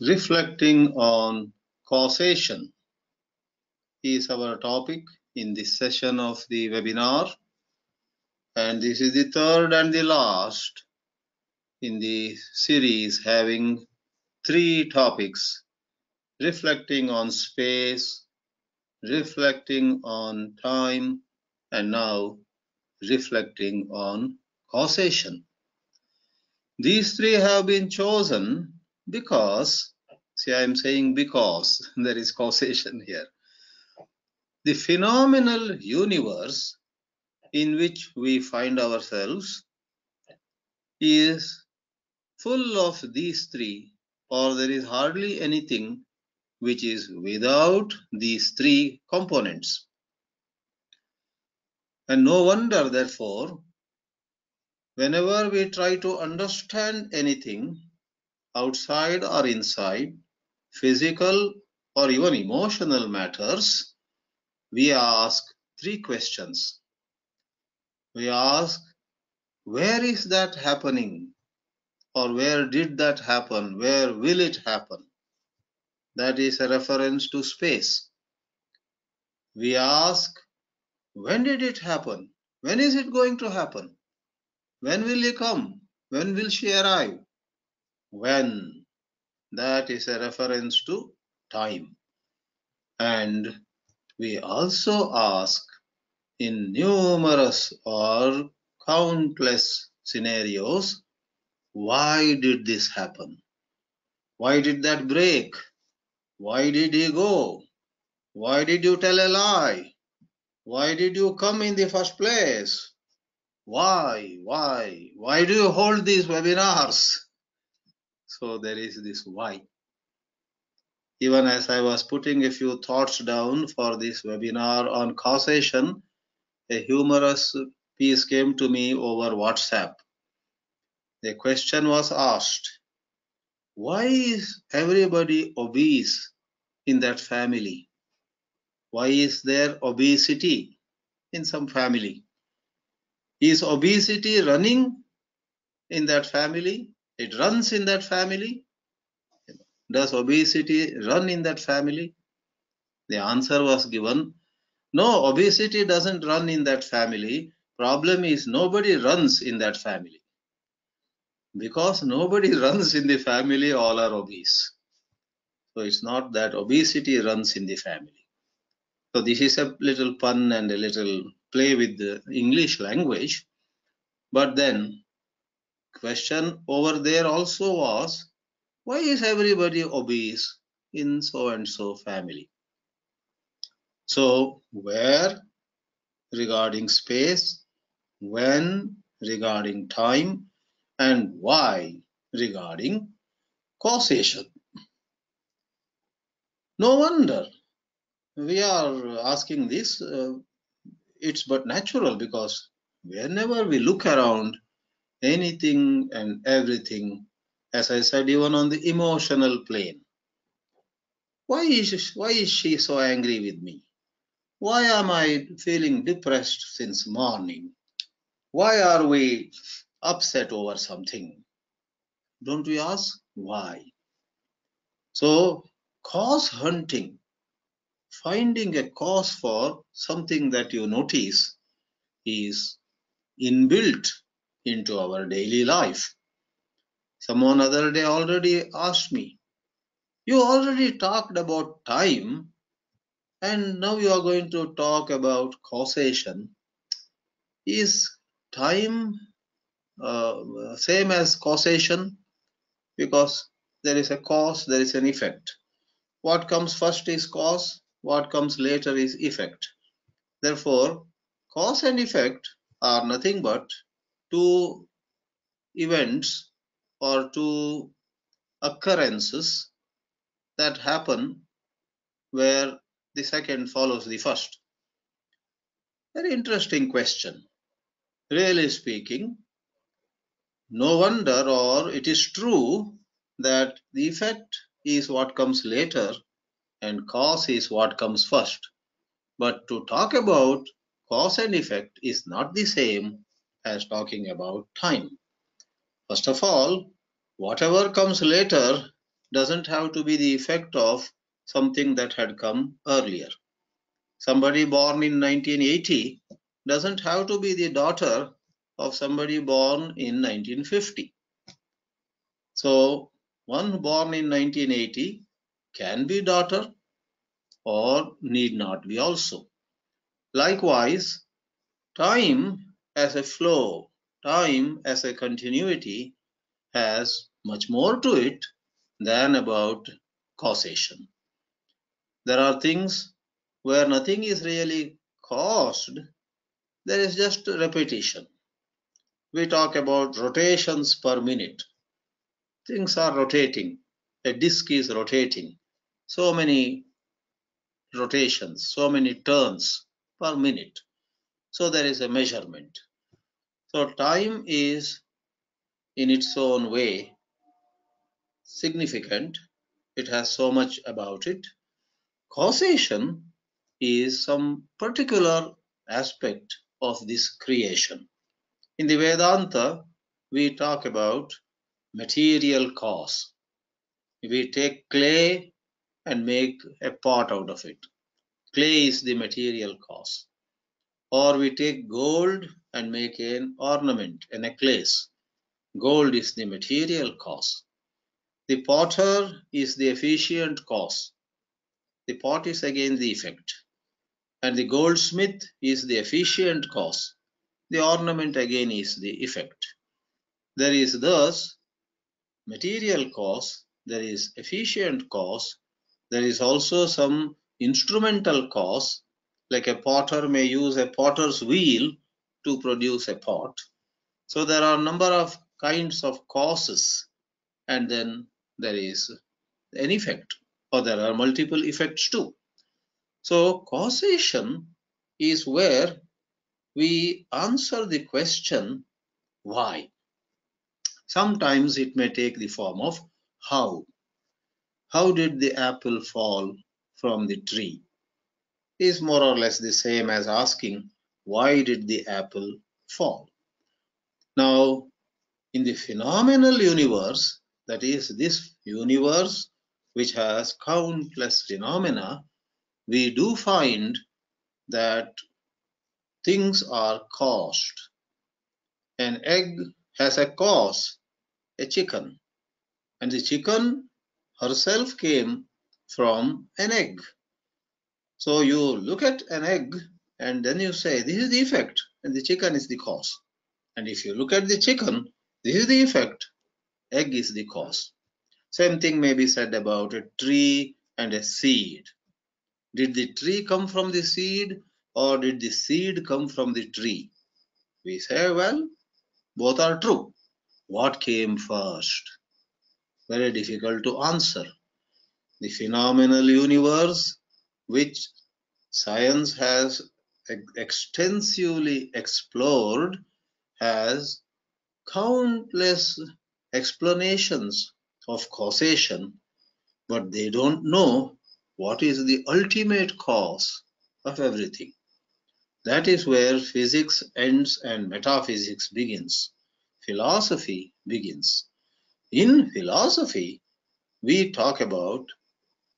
Reflecting on causation is our topic in this session of the webinar, and this is the third and the last in the series having three topics: reflecting on space, reflecting on time, and now reflecting on causation. These three have been chosen because, see, I am saying because there is causation here. The phenomenal universe in which we find ourselves is full of these three, or there is hardly anything which is without these three components. And no wonder, therefore, whenever we try to understand anything outside or inside, physical or even emotional matters, we ask three questions. We ask, where is that happening? Or where did that happen? Where will it happen? That is a reference to space. We ask, when did it happen? When is it going to happen? When will he come? When will she arrive? When? That is a reference to time. And we also ask, in numerous or countless scenarios, why did this happen? Why did that break? Why did he go? Why did you tell a lie? Why did you come in the first place? Why? Why do you hold these webinars? So there is this why. Even as I was putting a few thoughts down for this webinar on causation, a humorous piece came to me over WhatsApp. The question was asked, why is everybody obese in that family? Why is there obesity in some family? Is obesity running in that family? It runs in that family? Does obesity run in that family? The answer was given, no, obesity doesn't run in that family. Problem is nobody runs in that family. Because nobody runs in the family, all are obese. So it's not that obesity runs in the family. So this is a little pun and a little play with the English language. But then question over there also was, why is everybody obese in so and so family? So where regarding space, when regarding time, and why regarding causation. No wonder we are asking this. It's but natural, because whenever we look around, anything and everything, as I said, even on the emotional plane, why is she so angry with me? Why am I feeling depressed since morning? Why are we upset over something? Don't we ask why? So cause hunting, finding a cause for something that you notice, is inbuilt into our daily life. Someone other day already asked me, you already talked about time and now you are going to talk about causation. Is time same as causation? Because there is a cause, there is an effect. What comes first is cause, what comes later is effect. Therefore, cause and effect are nothing but two events or two occurrences that happen where the second follows the first. Very interesting question. Really speaking, no wonder, or it is true, that the effect is what comes later and cause is what comes first. But to talk about cause and effect is not the same as talking about time. First of all, whatever comes later doesn't have to be the effect of something that had come earlier. Somebody born in 1980 doesn't have to be the daughter of somebody born in 1950. So, one born in 1980 can be daughter or need not be also. Likewise, time as a flow, time as a continuity has much more to it than about causation. There are things where nothing is really caused, there is just repetition. We talk about rotations per minute. Things are rotating. A disk is rotating. So many rotations, so many turns per minute. So there is a measurement. So time is in its own way significant. It has so much about it. Causation is some particular aspect of this creation. In the Vedanta, we talk about material cause. We take clay and make a pot out of it. Clay is the material cause. Or we take gold and make an ornament, a necklace. Gold is the material cause. The potter is the efficient cause. The pot is again the effect. And the goldsmith is the efficient cause. The ornament again is the effect. There is thus material cause, there is efficient cause, there is also some instrumental cause, like a potter may use a potter's wheel to produce a pot. So there are a number of kinds of causes, and then there is an effect, or there are multiple effects too. So causation is where we answer the question, why? Sometimes it may take the form of how. How did the apple fall from the tree? Is more or less the same as asking, why did the apple fall? Now, in the phenomenal universe, that is this universe which has countless phenomena, we do find that things are caused. An egg has a cause, a chicken, and the chicken herself came from an egg. So you look at an egg and then you say, this is the effect and the chicken is the cause. And if you look at the chicken, this is the effect, egg is the cause. Same thing may be said about a tree and a seed. Did the tree come from the seed or did the seed come from the tree? We say, well, both are true. What came first? Very difficult to answer. The phenomenal universe, which science has extensively explored, has countless explanations of causation, but they don't know what is the ultimate cause of everything. That is where physics ends and metaphysics begins. Philosophy begins. In philosophy, we talk about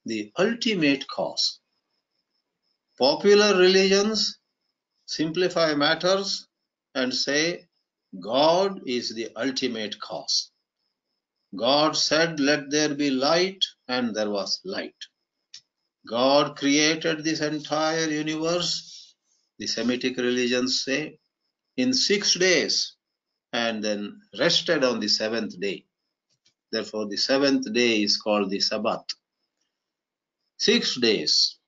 the ultimate cause. Popular religions simplify matters and say God is the ultimate cause. God said, let there be light, and there was light. God created this entire universe, the Semitic religions say, in 6 days, and then rested on the 7th day. Therefore, the 7th day is called the Sabbath. 6 days.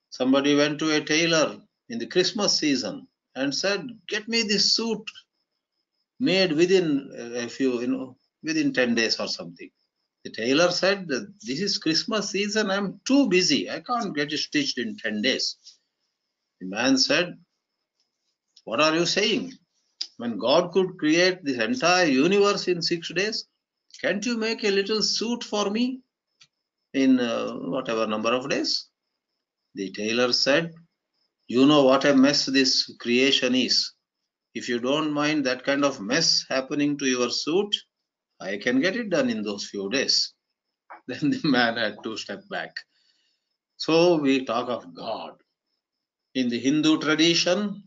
Somebody went to a tailor in the Christmas season and said, get me this suit made within within 10 days or something. The tailor said, this is Christmas season, I'm too busy, I can't get it stitched in 10 days. The man said, what are you saying? When God could create this entire universe in 6 days, can't you make a little suit for me in whatever number of days? The tailor said, You know what a mess this creation is. If you don't mind that kind of mess happening to your suit, I can get it done in those few days. Then the man had to step back. So we talk of God. In the Hindu tradition,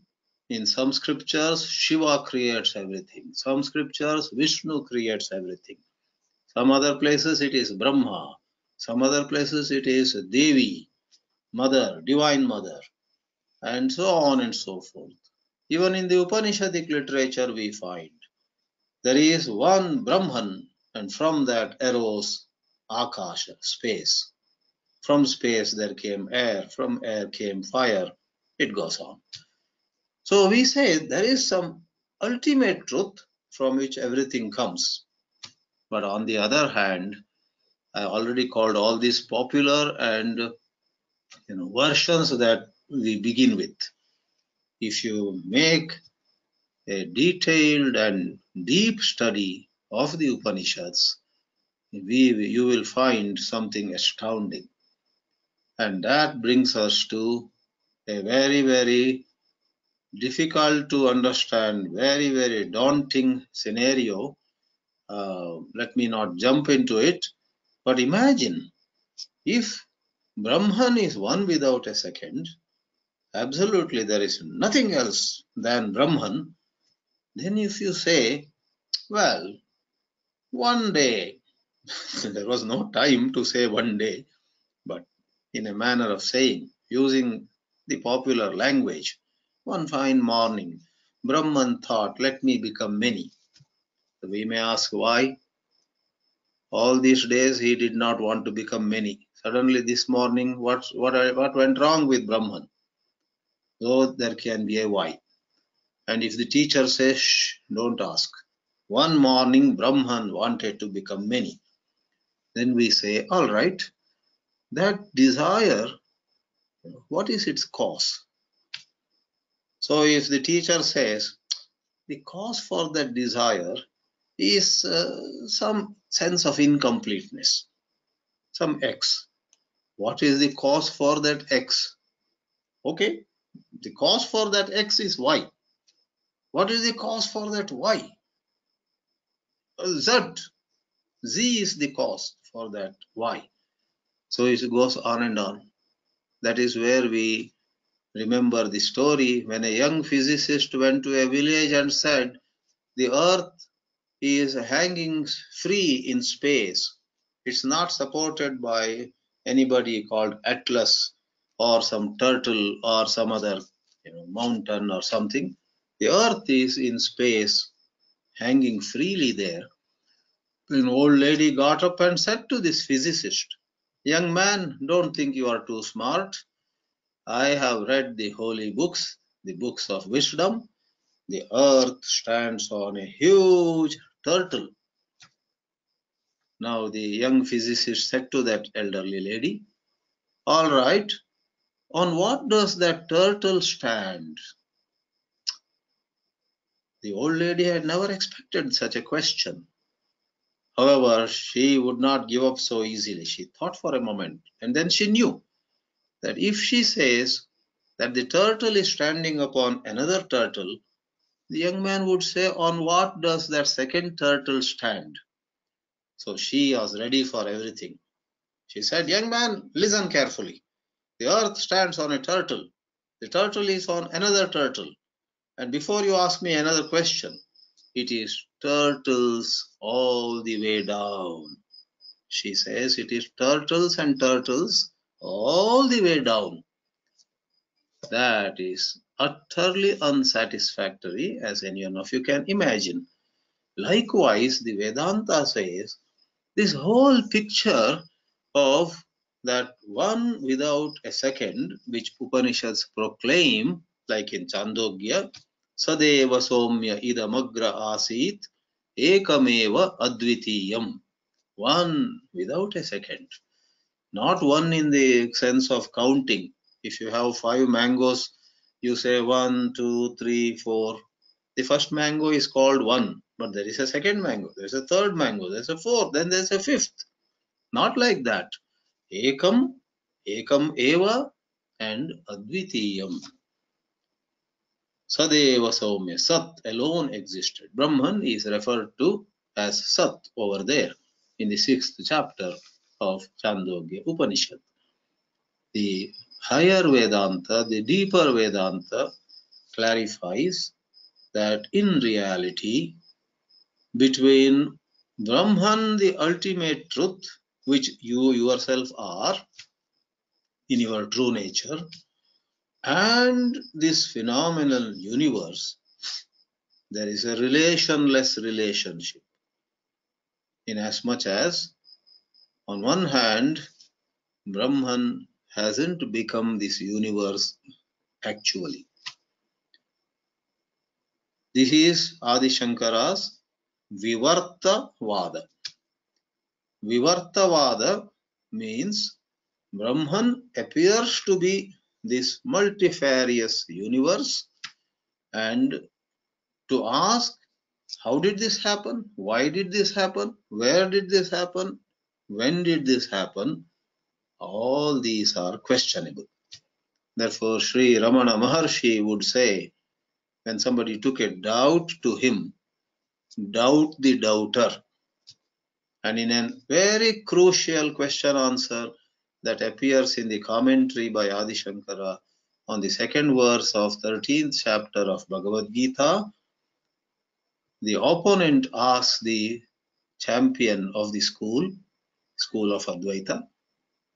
in some scriptures, Shiva creates everything. Some scriptures, Vishnu creates everything. Some other places it is Brahma. Some other places it is Devi, Mother, Divine Mother, and so on and so forth. Even in the Upanishadic literature we find there is one Brahman, and from that arose Akasha, space. From space there came air, from air came fire. It goes on. So we say there is some ultimate truth from which everything comes. But on the other hand, I already called all these popular and versions that we begin with. If you make a detailed and deep study of the Upanishads, you will find something astounding. And that brings us to a very, very difficult to understand, very, very daunting scenario. Let me not jump into it, but imagine if Brahman is one without a second, absolutely there is nothing else than Brahman, then if you say, well, one day, there was no time to say one day, but in a manner of saying, using the popular language, one fine morning, Brahman thought, let me become many. We may ask why. All these days he did not want to become many. Suddenly this morning, what went wrong with Brahman? So there can be a why. And if the teacher says, shh, don't ask. One morning Brahman wanted to become many. Then we say, all right, that desire, what is its cause? So if the teacher says, the cause for that desire is some sense of incompleteness, some X. What is the cause for that X? Okay, the cause for that X is Y. What is the cause for that Y? Z. Z is the cause for that Y. So it goes on and on. That is where we remember the story when a young physicist went to a village and said, the earth is hanging free in space. It's not supported by anybody called Atlas or some turtle or some other mountain or something. The earth is in space, hanging freely there. An old lady got up and said to this physicist, young man, don't think you are too smart. I have read the holy books, the books of wisdom. The earth stands on a huge turtle. Now the young physicist said to that elderly lady, all right, on what does that turtle stand? The old lady had never expected such a question. However, she would not give up so easily. She thought for a moment, and then she knew that if she says that the turtle is standing upon another turtle, the young man would say, on what does that second turtle stand? So she was ready for everything. She said, young man, listen carefully. The earth stands on a turtle. The turtle is on another turtle. And before you ask me another question, it is turtles all the way down. She says it is turtles and turtles all the way down. That is utterly unsatisfactory, as any one of you can imagine. Likewise, the Vedanta says this whole picture of that one without a second, which Upanishads proclaim, like in Chandogya, Sadeva Somya Idamagra Asit Ekameva Advitiyam. One without a second. Not one in the sense of counting. If you have 5 mangoes, you say 1, 2, 3, 4. The first mango is called 1, but there is a second mango, there is a third mango, there is a fourth, then there is a fifth. Not like that. Ekam, Ekam Eva, and Advitiyam. Sadeva Saumya, Sat alone existed. Brahman is referred to as Sat over there in the 6th chapter of Chandogya Upanishad. The higher Vedanta, the deeper Vedanta, clarifies that in reality, between Brahman, the ultimate truth, which you yourself are in your true nature, and this phenomenal universe, there is a relationless relationship. Inasmuch as, on one hand, Brahman hasn't become this universe actually. This is Adi Shankara's Vivarta Vada. Vivarta Vada means Brahman appears to be this multifarious universe, and to ask, how did this happen? Why did this happen? Where did this happen? When did this happen? All these are questionable. Therefore, Sri Ramana Maharshi would say, when somebody took a doubt to him, doubt the doubter. And in a very crucial question answer that appears in the commentary by Adi Shankara on the 2nd verse of 13th chapter of Bhagavad Gita, the opponent asks the champion of the school of Advaita,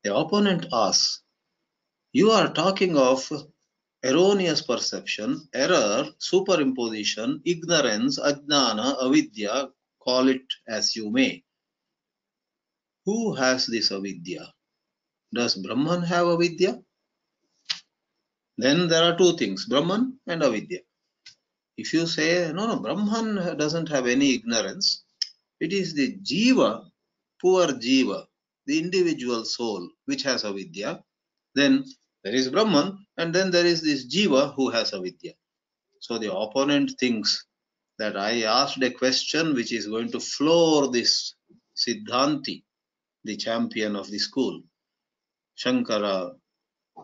the opponent asks, you are talking of erroneous perception, error, superimposition, ignorance, ajnana, avidya, call it as you may. Who has this avidya? Does Brahman have avidya? Then there are two things, Brahman and avidya. If you say, no, Brahman doesn't have any ignorance, it is the jiva, poor jiva, the individual soul which has avidya, then there is Brahman, and then there is this jiva who has avidya. So the opponent thinks that I asked a question which is going to floor this Siddhanti, the champion of the school. Shankara,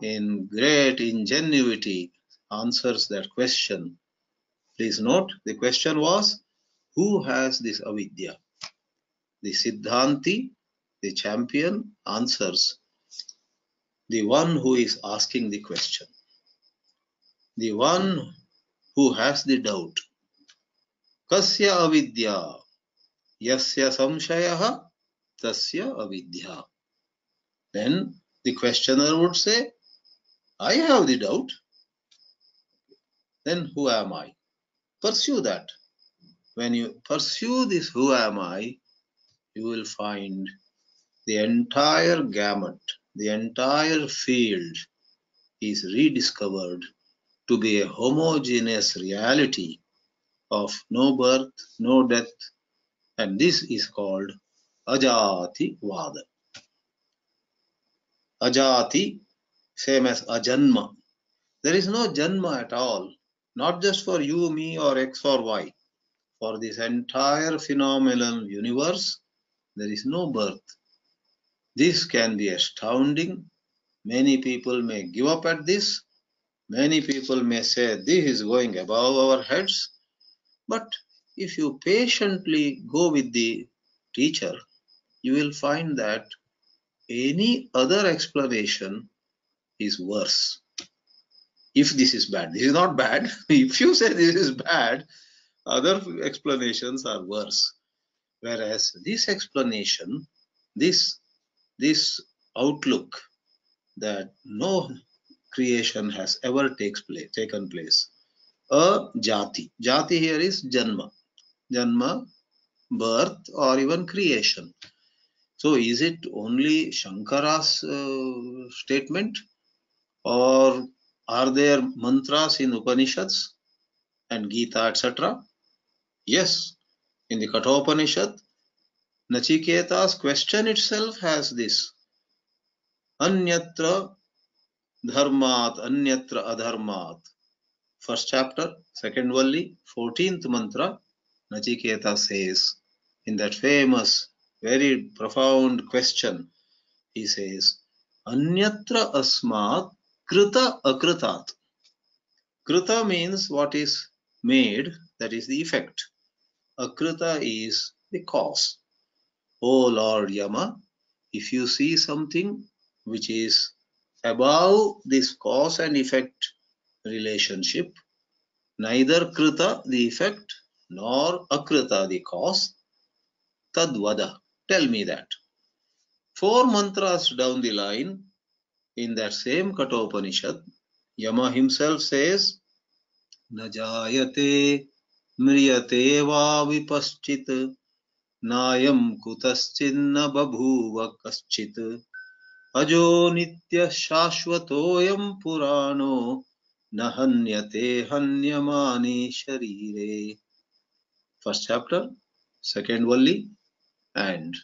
in great ingenuity, answers that question. Please note, the question was, who has this avidya? The Siddhanti, the champion, answers, the one who is asking the question, the one who has the doubt. Kasya avidya, yasya samshayaha, tasya avidya. Then the questioner would say, I have the doubt. Then who am I? Pursue that. When you pursue this who am I, you will find the entire gamut, the entire field is rediscovered to be a homogeneous reality of no birth, no death, and this is called Ajati Vada. Ajati, same as ajanma. There is no janma at all, not just for you, me, or X or Y. For this entire phenomenal universe, there is no birth. This can be astounding. Many people may give up at this. Many people may say this is going above our heads. But if you patiently go with the teacher, you will find that any other explanation is worse. If this is bad, this is not bad. If you say this is bad, other explanations are worse. Whereas this explanation, this outlook that no creation has ever taken place. A jati. Jati here is janma. Janma, birth, or even creation. So is it only Shankara's statement, or are there mantras in Upanishads and Gita, etc.? Yes. In the Kathopanishad, Nachiketa's question itself has this. Anyatra dharmat, anyatra adharmat. First chapter, second valli, 14th mantra, Nachiketa says, in that famous, very profound question, he says, Anyatra asmat krita akritat. Krita means what is made, that is the effect. Akrita is the cause. O Lord Yama, if you see something which is above this cause and effect relationship, neither krita the effect nor akrita the cause, tadvada, tell me that. 4 mantras down the line, in that same Kathopanishad, Yama himself says, Najayate mriyate va vipaschit nayam kutaschinna babhuva kaschit ajo nitya shashvatoyam purano nahanyate hanyamani sharire. First chapter, second valli, and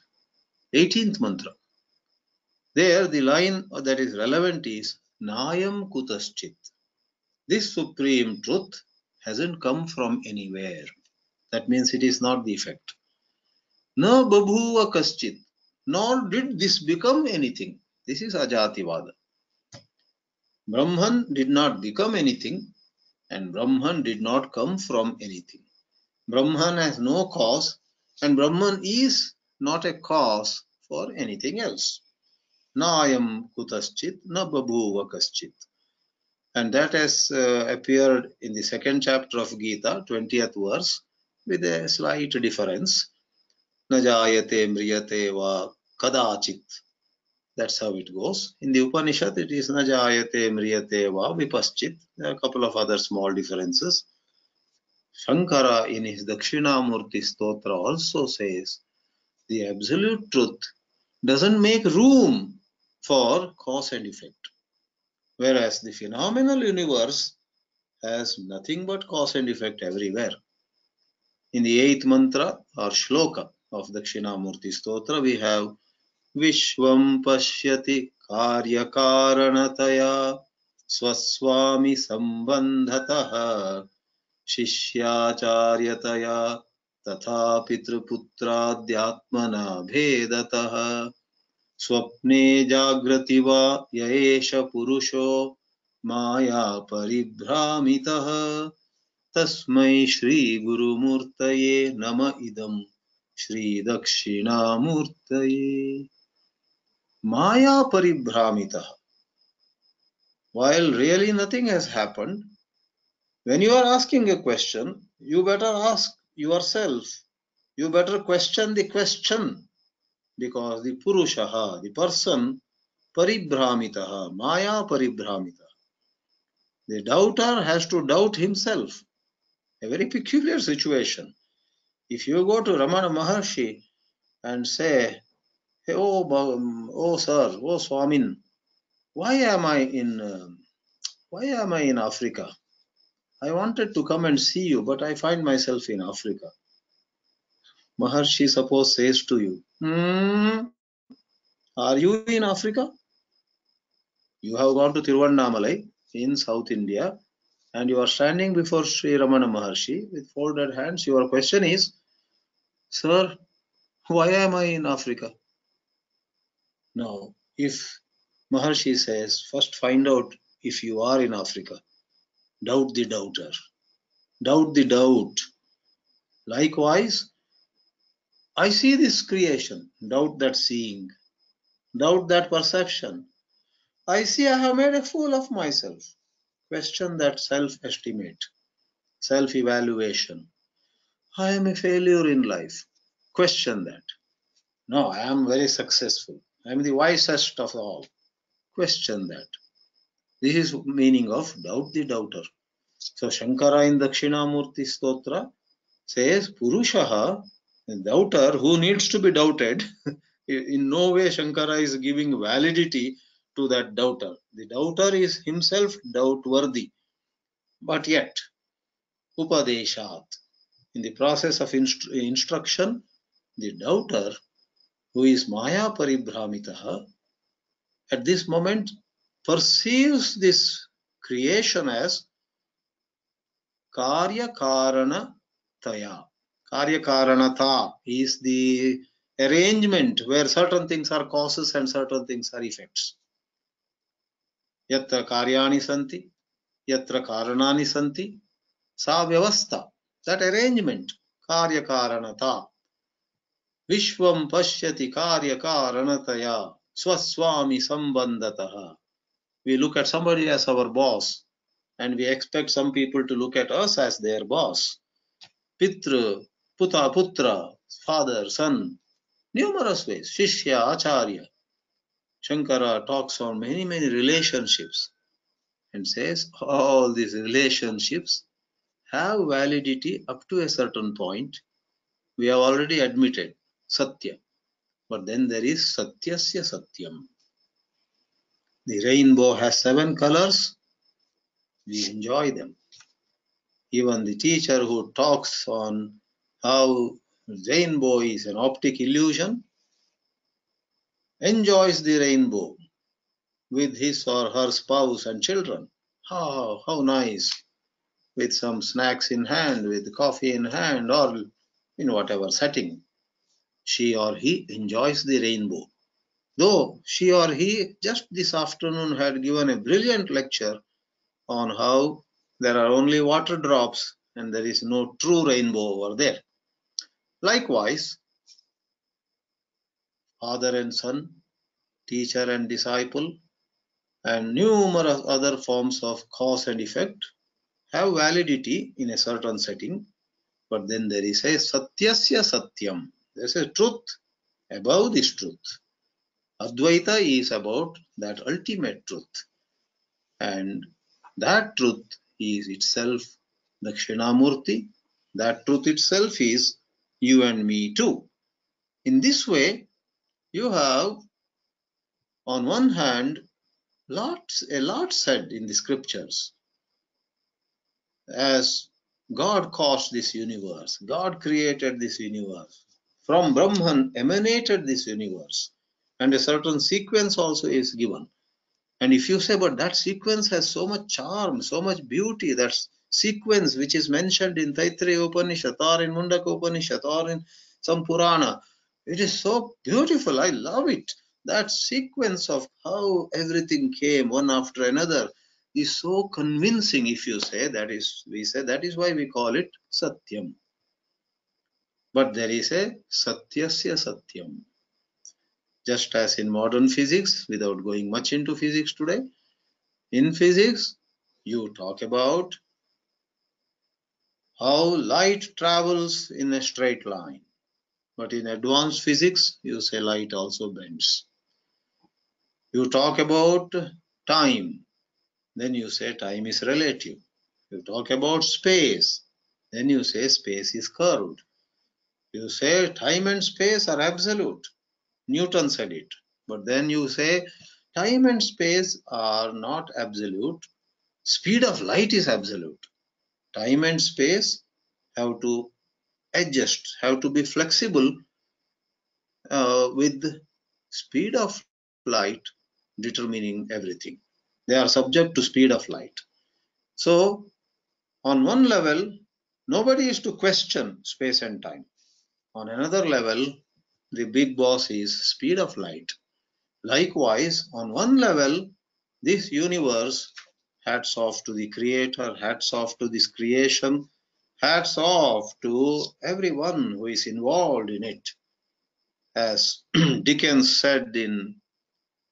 18th mantra. There the line that is relevant is Nayam Kutaschit. This supreme truth hasn't come from anywhere. That means it is not the effect. Na babhuva kaschit. Nor did this become anything. This is Ajativada. Brahman did not become anything, and Brahman did not come from anything. Brahman has no cause, and Brahman is not a cause for anything else. Nayam kutaschit na babhuva kaschit. And that has appeared in the second chapter of Gita, 20th verse, with a slight difference. Najayate mriyate va kadachit. That's how it goes. In the Upanishad, it is Najayate mriyate va vipaschit. There are a couple of other small differences. Shankara in his Dakshināmurti Stotra also says the absolute truth doesn't make room for cause and effect, whereas the phenomenal universe has nothing but cause and effect everywhere. In the 8th mantra or shloka of Dakshināmurti Stotra, we have Vishvam pashyati karya karanataya swaswami sambandhataha शिष्याचार्यतया तथा पितृपुत्राद्यात्मना भेदतः स्वप्ने जाग्रति वा य एष पुरुषो माया परिभ्रामितः तस्मै श्री गुरुमूर्तये नम इदं श्री दक्षिणामूर्तये. Maya paribhramitah. While really nothing has happened, when you are asking a question, you better ask yourself. You better question the question, because the Purushaha, the person, paribhramitaha, maya paribhramitaha. The doubter has to doubt himself. A very peculiar situation. If you go to Ramana Maharshi and say, hey, oh sir, oh Swamin, why am I in Africa? I wanted to come and see you, but I find myself in Africa. Maharshi suppose says to you, are you in Africa? You have gone to Tiruvannamalai in South India, and you are standing before Sri Ramana Maharshi with folded hands. Your question is, sir, why am I in Africa? Now, if Maharshi says, first find out if you are in Africa. Doubt the doubter. Doubt the doubt. Likewise, I see this creation. Doubt that seeing. Doubt that perception. I see I have made a fool of myself. Question that self-estimate, self-evaluation. I am a failure in life. Question that. No, I am very successful. I am the wisest of all. Question that. This is meaning of doubt the doubter. So Shankara in Dakshināmurti Stotra says, Purushaha, the doubter who needs to be doubted. In no way Shankara is giving validity to that doubter. The doubter is himself doubt-worthy. But yet, Upadeshat, in the process of instruction, the doubter, who is Maya Paribhramitaha, at this moment perceives this creation as Karya Karana Taya. Karya Karanata is the arrangement where certain things are causes and certain things are effects. Yatra Karyani Santi, yatra karanani santi, sa vyavastha, that arrangement, karya karanata. Vishwam pashyati karya karanataya, swaswami sambandataha. We look at somebody as our boss, and we expect some people to look at us as their boss. Pitra, putra, father, son, numerous ways. Shishya, Acharya. Shankara talks on many relationships and says all these relationships have validity up to a certain point. We have already admitted Satya. But then there is Satyasya Satyam. The rainbow has 7 colors. We enjoy them. Even the teacher who talks on how rainbow is an optic illusion enjoys the rainbow with his or her spouse and children. How nice. With some snacks in hand, with coffee in hand, or in whatever setting. She or he enjoys the rainbow. Though she or he just this afternoon had given a brilliant lecture on how there are only water drops and there is no true rainbow over there. Likewise, father and son, teacher and disciple, and numerous other forms of cause and effect have validity in a certain setting, but then there is a Satyasya Satyam. There is a truth above this truth. Advaita is about that ultimate truth, and that truth is itself Dakshināmurti. That truth itself is you and me too. In this way, you have on one hand a lot said in the scriptures. As God caused this universe, God created this universe. From Brahman emanated this universe, and a certain sequence also is given. And if you say, but that sequence has so much charm, so much beauty, that sequence which is mentioned in Taittiriya Upanishad or in Mundaka Upanishad or in some Purana, it is so beautiful, I love it. That sequence of how everything came one after another is so convincing. If you say that is, we say that is why we call it Satyam. But there is a Satyasya Satyam. Just as in modern physics, without going much into physics today, in physics, you talk about how light travels in a straight line. But in advanced physics, you say light also bends. You talk about time, then you say time is relative. You talk about space, then you say space is curved. You say time and space are absolute. Newton said it. But then you say time and space are not absolute. Speed of light is absolute. Time and space have to adjust, have to be flexible with speed of light determining everything. They are subject to speed of light. So on one level, nobody is to question space and time. On another level, the big boss is speed of light. Likewise, on one level, this universe, hats off to the creator, hats off to this creation, hats off to everyone who is involved in it. As Dickens said in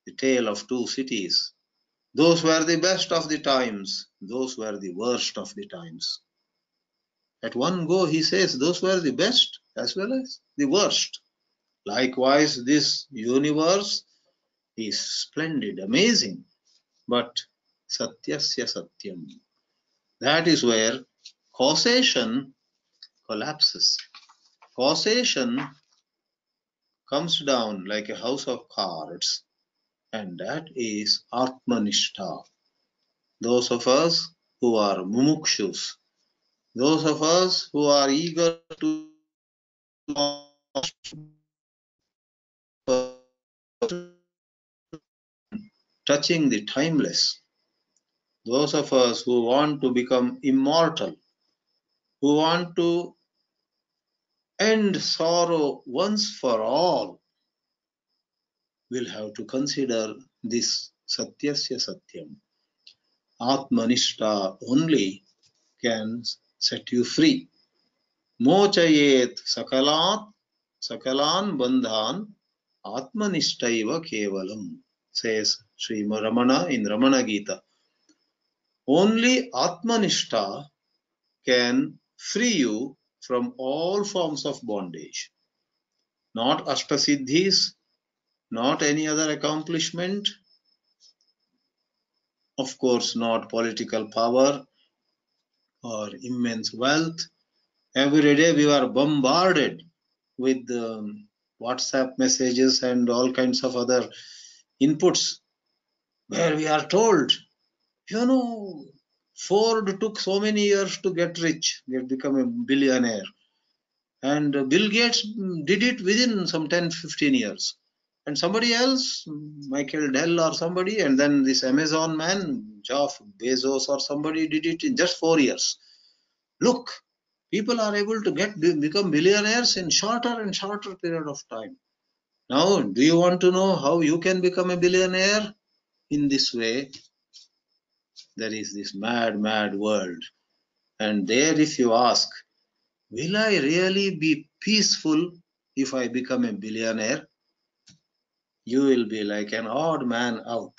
The Tale of Two Cities, those were the best of the times, those were the worst of the times. At one go, he says, those were the best as well as the worst. Likewise, this universe is splendid, amazing, but Satyasya Satyam. That is where causation collapses. Causation comes down like a house of cards, and that is Atmanishta. Those of us who are mumukshus, those of us who are eager to touching the timeless, those of us who want to become immortal, who want to end sorrow once for all, will have to consider this Satyasya Satyam. Atmanishta only can set you free. Mochayet sakalan bandhan atmanishtaiva kevalam, says Sri Ramana in Ramana Gita. Only Atmanishta can free you from all forms of bondage. Not Ashtasiddhis, not any other accomplishment, of course not political power or immense wealth. Every day we are bombarded with WhatsApp messages and all kinds of other inputs where we are told, Ford took so many years to get rich, become a billionaire. And Bill Gates did it within some 10-15 years. And somebody else, Michael Dell or somebody, and then this Amazon man, Jeff Bezos or somebody did it in just 4 years. Look, people are able to become billionaires in shorter and shorter period of time. Now, do you want to know how you can become a billionaire? In this way, there is this mad, mad world. And there, if you ask, will I really be peaceful if I become a billionaire? You will be like an odd man out.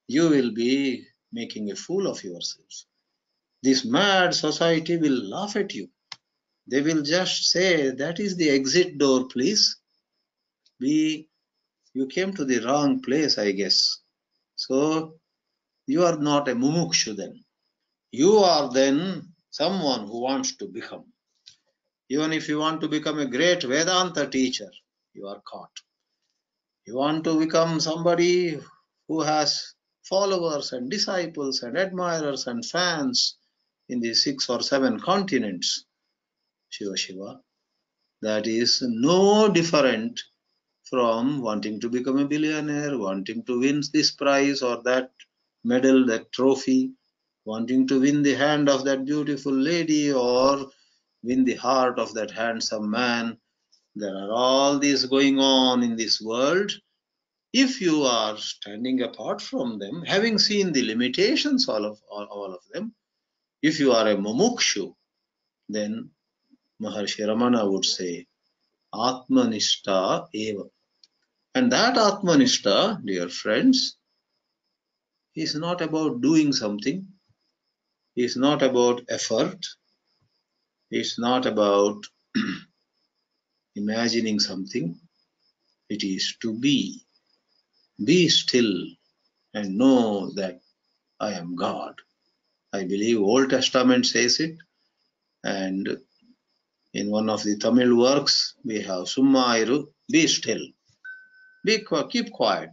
You will be making a fool of yourself. This mad society will laugh at you. They will just say, that is the exit door, please. You came to the wrong place, I guess. So you are not a mumukshu then. You are then someone who wants to become. Even if you want to become a great Vedanta teacher, you are caught. You want to become somebody who has followers and disciples and admirers and fans in the 6 or 7 continents, Shiva, that is no different from wanting to become a billionaire, wanting to win this prize or that medal, that trophy, wanting to win the hand of that beautiful lady or win the heart of that handsome man. There are all these going on in this world. If you are standing apart from them, having seen the limitations all of them, if you are a mumukshu, then Maharshi Ramana would say, Atmanishta eva. And that Atmanishta, dear friends, is not about doing something, is not about effort, is not about imagining something. It is to be. Be still and know that I am God. I believe Old Testament says it, and in one of the Tamil works we have Summa Iru, be still, keep quiet.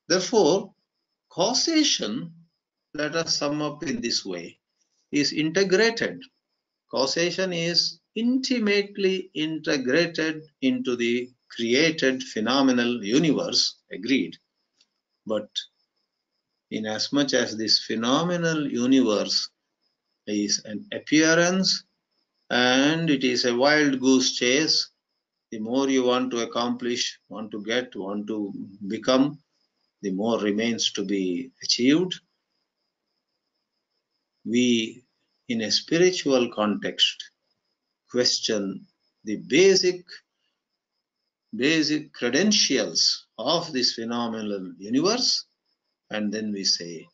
Therefore, causation, let us sum up in this way, is integrated. Causation is intimately integrated into the created phenomenal universe, agreed. But inasmuch as this phenomenal universe is an appearance and it is a wild goose chase, the more you want to accomplish, want to get, want to become, the more remains to be achieved. We, in a spiritual context, question the basic credentials of this phenomenal universe, and then we say,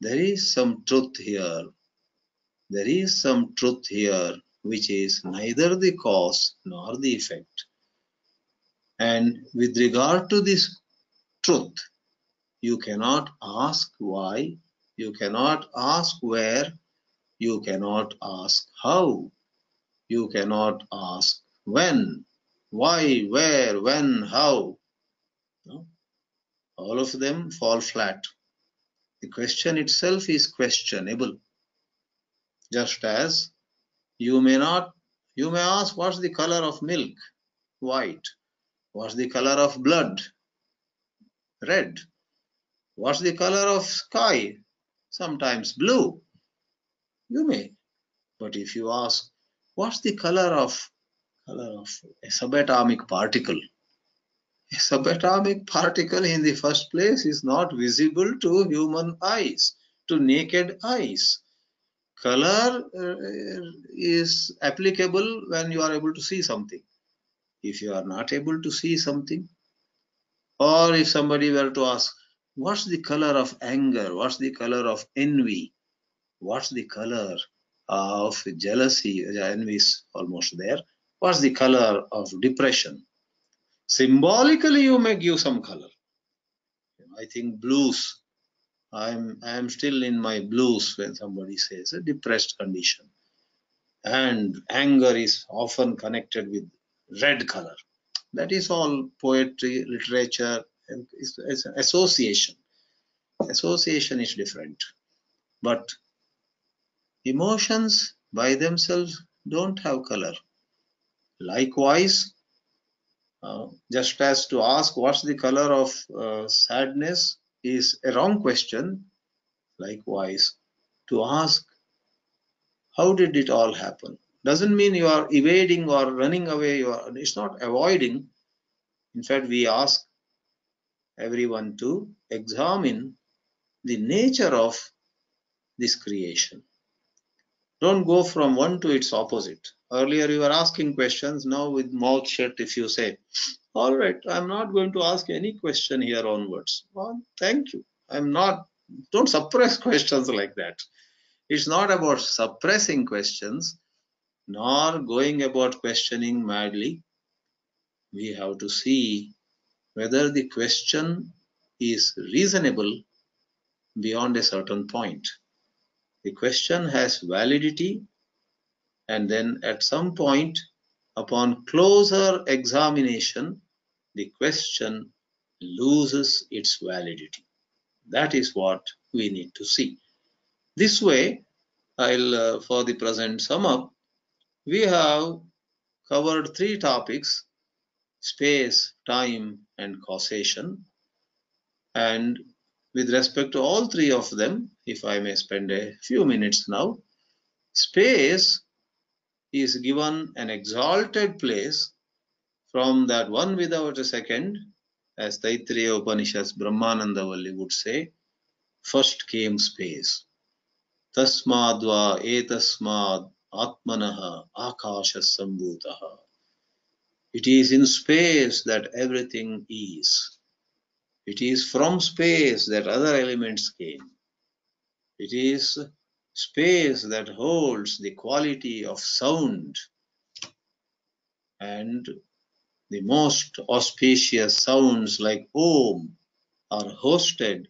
there is some truth here. There is some truth here which is neither the cause nor the effect. And with regard to this truth, you cannot ask why, you cannot ask where, you cannot ask how, you cannot ask when, why, where, when, how. No? All of them fall flat. The question itself is questionable. Just as you may ask, what's the color of milk? White. What's the color of blood? Red. What's the color of sky? Sometimes blue. You may. But if you ask, what's the color of a subatomic particle? A subatomic particle in the first place is not visible to human eyes. to naked eyes. Color is applicable when you are able to see something. If you are not able to see something, or if somebody were to ask, what's the color of anger? What's the color of envy? What's the color of jealousy? Envy is almost there. What's the color of depression? Symbolically, you may give some color. I think blues. I am still in my blues when somebody says a depressed condition. And anger is often connected with red color. That is all poetry, literature, and it's association. Association is different. But emotions by themselves don't have color. Likewise, just as to ask what's the color of sadness is a wrong question, likewise, to ask how did it all happen doesn't mean you are evading or running away. It's not avoiding. In fact, we ask everyone to examine the nature of this creation. Don't go from one to its opposite. Earlier you were asking questions, now with mouth shut if you say, all right, I'm not going to ask any question here onwards. Well, thank you. Don't suppress questions like that. It's not about suppressing questions, nor going about questioning madly. We have to see whether the question is reasonable beyond a certain point. The question has validity, and then at some point, upon closer examination, the question loses its validity. That is what we need to see. This way, I'll for the present sum up. We have covered three topics: space, time, and causation. And with respect to all three of them, if I may spend a few minutes now, space is given an exalted place from that one without a second, as Taittiriya Upanishads Brahmananda Valli would say, first came space. Tasmadva etasmad atmanaha akashas sambhutaha. It is in space that everything is. It is from space that other elements came. It is space that holds the quality of sound, and the most auspicious sounds like Om are hosted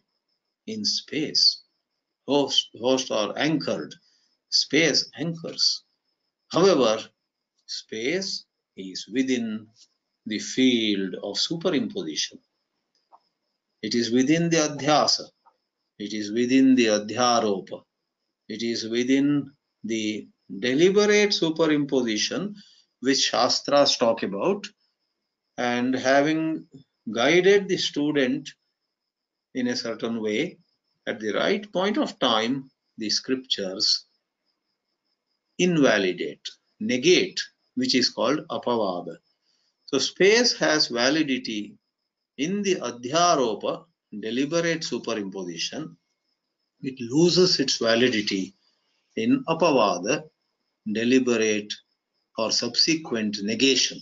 in space. Host or anchored. Space anchors. However, space is within the field of superimposition. It is within the adhyasa. It is within the adhyaropa. It is within the deliberate superimposition which Shastras talk about, and having guided the student in a certain way, at the right point of time, the scriptures invalidate, negate, which is called apavada. So space has validity in the adhyaropa, deliberate superimposition. It loses its validity in apavada, deliberate or subsequent negation.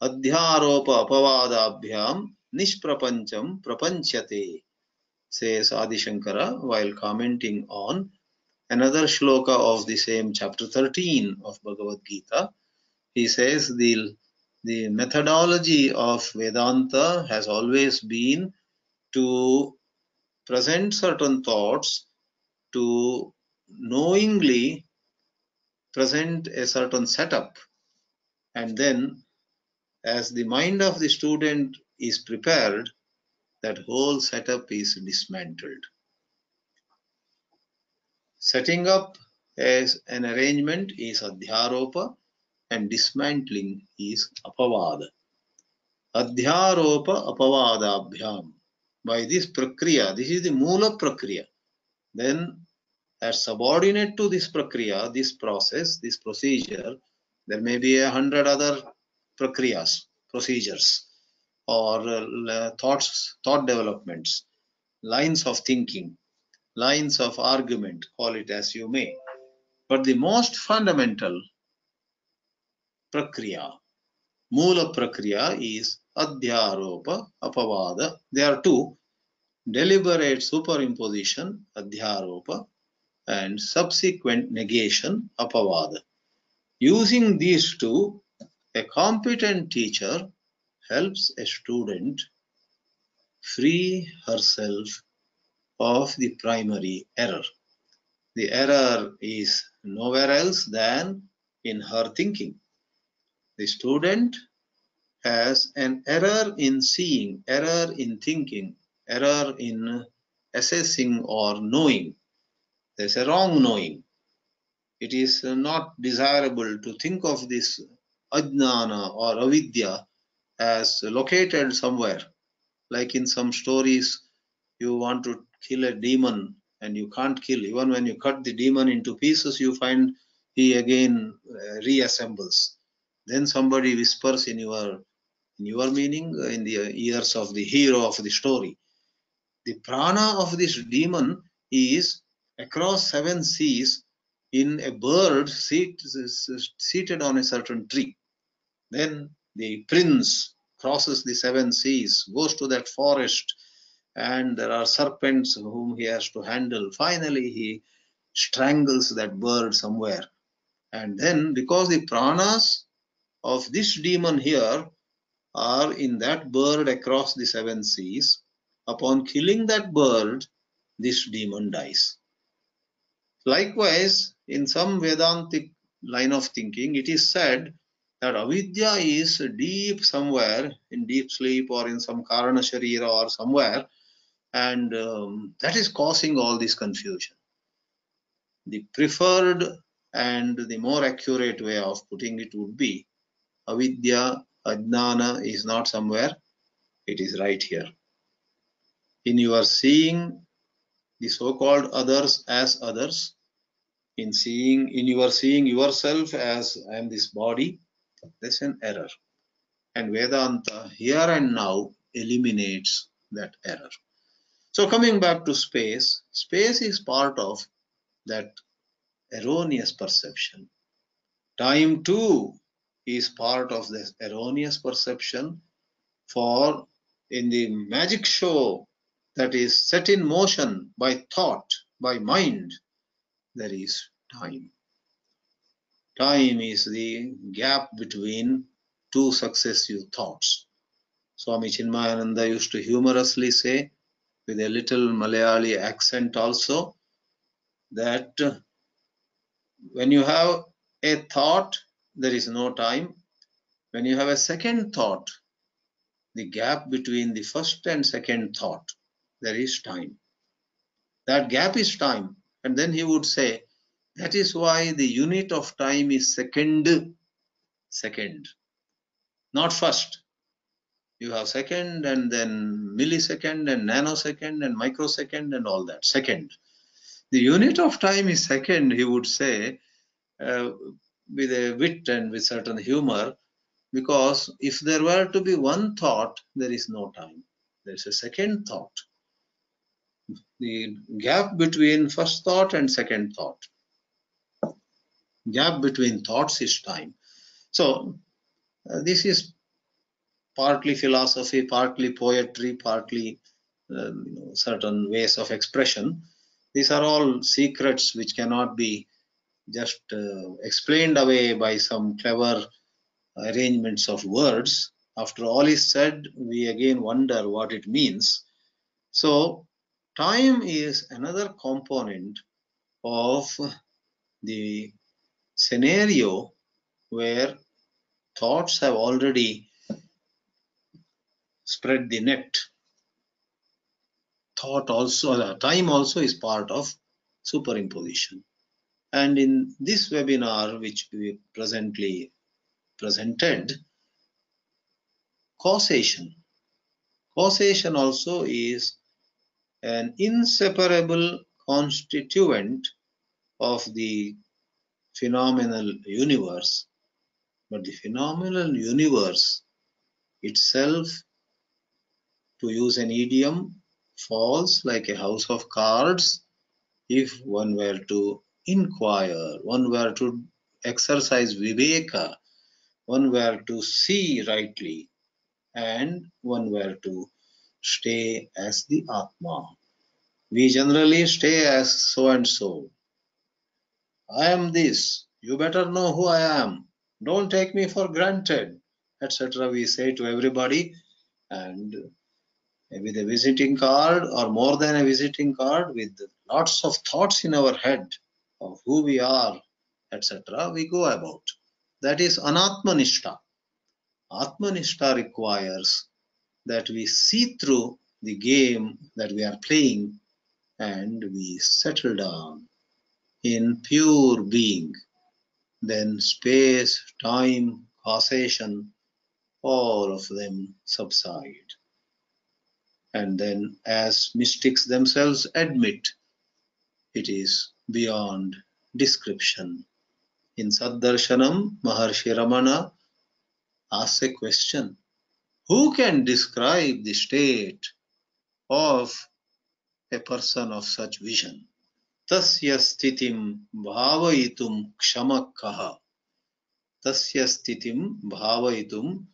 Adhyaropa apavadabhyam nishprapancham prapanchate, says Adi Shankara while commenting on another shloka of the same chapter 13 of Bhagavad Gita. He says the methodology of Vedanta has always been to present certain thoughts, to knowingly present a certain setup, and then as the mind of the student is prepared, that whole setup is dismantled. Setting up as an arrangement is adhyaropa, and dismantling is apavada. Adhyaropa apavadabhyam. By this prakriya, this is the mula prakriya. Then as subordinate to this prakriya, this process, this procedure, there may be 100 other prakriyas, procedures, or thought developments, lines of thinking, lines of argument, call it as you may. But the most fundamental prakriya, Moola prakriya is adhyaropa, apavada. There are two: deliberate superimposition, adhyaropa, and subsequent negation, apavada. Using these two, a competent teacher helps a student free herself of the primary error. The error is nowhere else than in her thinking. The student has an error in seeing, error in thinking, error in assessing or knowing. There's a wrong knowing. It is not desirable to think of this ajnana or avidya as located somewhere. Like in some stories, you want to kill a demon and you can't kill. Even when you cut the demon into pieces, you find he again reassembles. Then somebody whispers in your meaning, in the ears of the hero of the story. The prana of this demon is across 7 seas in a bird seated on a certain tree. Then the prince crosses the 7 seas, goes to that forest, and there are serpents whom he has to handle. Finally, he strangles that bird somewhere. And then, because the pranas of this demon here are in that bird across the 7 seas, upon killing that bird, this demon dies. Likewise, in some Vedantic line of thinking, it is said that avidya is deep somewhere, in deep sleep or in some karana sharira or somewhere, and that is causing all this confusion. The preferred and the more accurate way of putting it would be avidya, ajnana is not somewhere, it is right here. In your seeing the so-called others as others, in your seeing yourself as I am this body, there's an error. And Vedanta here and now eliminates that error. So coming back to space, space is part of that erroneous perception. Time too is part of this erroneous perception, for in the magic show that is set in motion by thought, by mind, there is time. Time is the gap between two successive thoughts. Swami Chinmayananda used to humorously say, with a little Malayali accent also, that when you have a thought, there is no time. When you have a second thought, the gap between the first and second thought, there is time. That gap is time. And then he would say, that is why the unit of time is second, not first. You have second and then millisecond and nanosecond and microsecond and all that. Second. The unit of time is second, he would say, with a wit and with certain humor, because if there were to be one thought, there is no time. There is a second thought. The gap between first thought and second thought. Gap between thoughts is time. So this is partly philosophy, partly poetry, partly certain ways of expression. These are all secrets which cannot be just explained away by some clever arrangements of words. After all is said, we again wonder what it means. So time is another component of the scenario where thoughts have already spread the net. Time also is part of superimposition. And in this webinar, which we presently presented, causation also is an inseparable constituent of the phenomenal universe. But the phenomenal universe itself, to use an idiom, falls like a house of cards if one were to inquire, one were to exercise viveka, one were to see rightly, and one were to stay as the Atma. We generally stay as so and so. I am this. You better know who I am. Don't take me for granted, etc. We say to everybody, and with a visiting card or more than a visiting card, with lots of thoughts in our head of who we are, etc., we go about. That is anatmanishta. Atmanishta requires that we see through the game that we are playing and we settle down in pure being. Then space, time, causation, all of them subside. And then, as mystics themselves admit, it is beyond description. In Saddarshanam, Maharshi Ramana asks a question: who can describe the state of a person of such vision? Tasya sthitim bhavayitum kshamakkaha. Tasya sthitim bhavayitum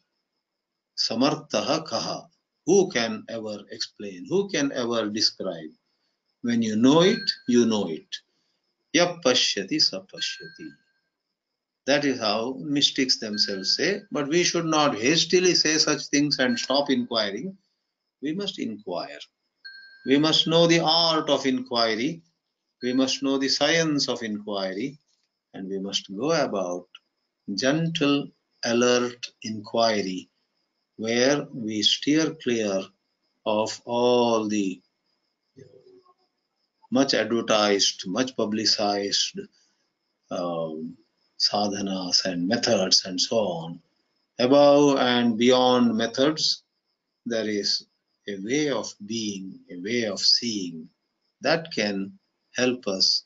samartaha kaha. Who can ever explain? Who can ever describe? When you know it, you know it. Yap pashyati sapashyati. That is how mystics themselves say. But we should not hastily say such things and stop inquiring. We must inquire. We must know the art of inquiry. We must know the science of inquiry. And we must go about gentle, alert inquiry, where we steer clear of all the much advertised, much publicized sadhanas and methods and so on. Above and beyond methods, there is a way of being, a way of seeing that can help us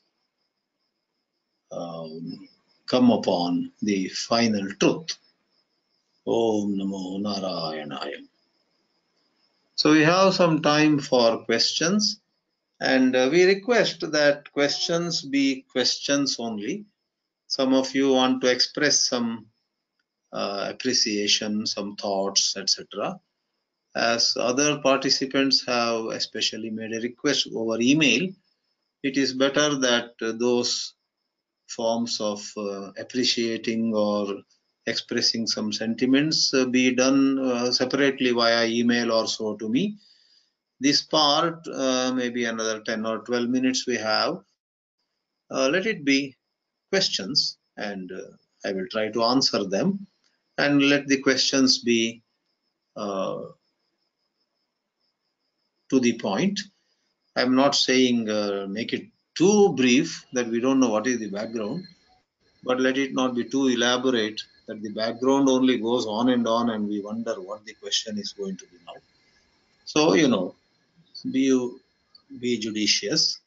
come upon the final truth. Om Namo Narayanaya. So we have some time for questions, and we request that questions be questions only. Some of you want to express some appreciation, some thoughts, etc. As other participants have especially made a request over email, it is better that those forms of appreciating or expressing some sentiments be done separately via email or so to me. This part, maybe another 10 or 12 minutes we have, let it be questions, and I will try to answer them, and let the questions be to the point. I'm not saying make it too brief that we don't know what is the background, but let it not be too elaborate that the background only goes on and we wonder what the question is going to be now. So, be judicious.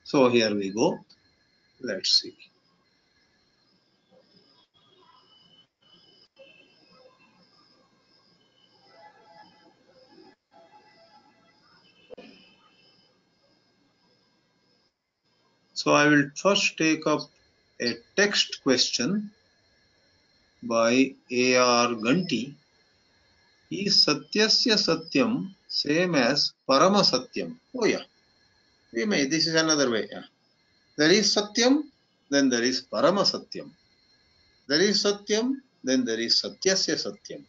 So here we go. Let's see. So I will first take up a text question by A.R. Ganti. Is Satyasya Satyam same as Parama Satyam? Oh yeah, this is another way. Yeah. There is Satyam, then there is Parama Satyam. There is Satyam, then there is Satyasya Satyam.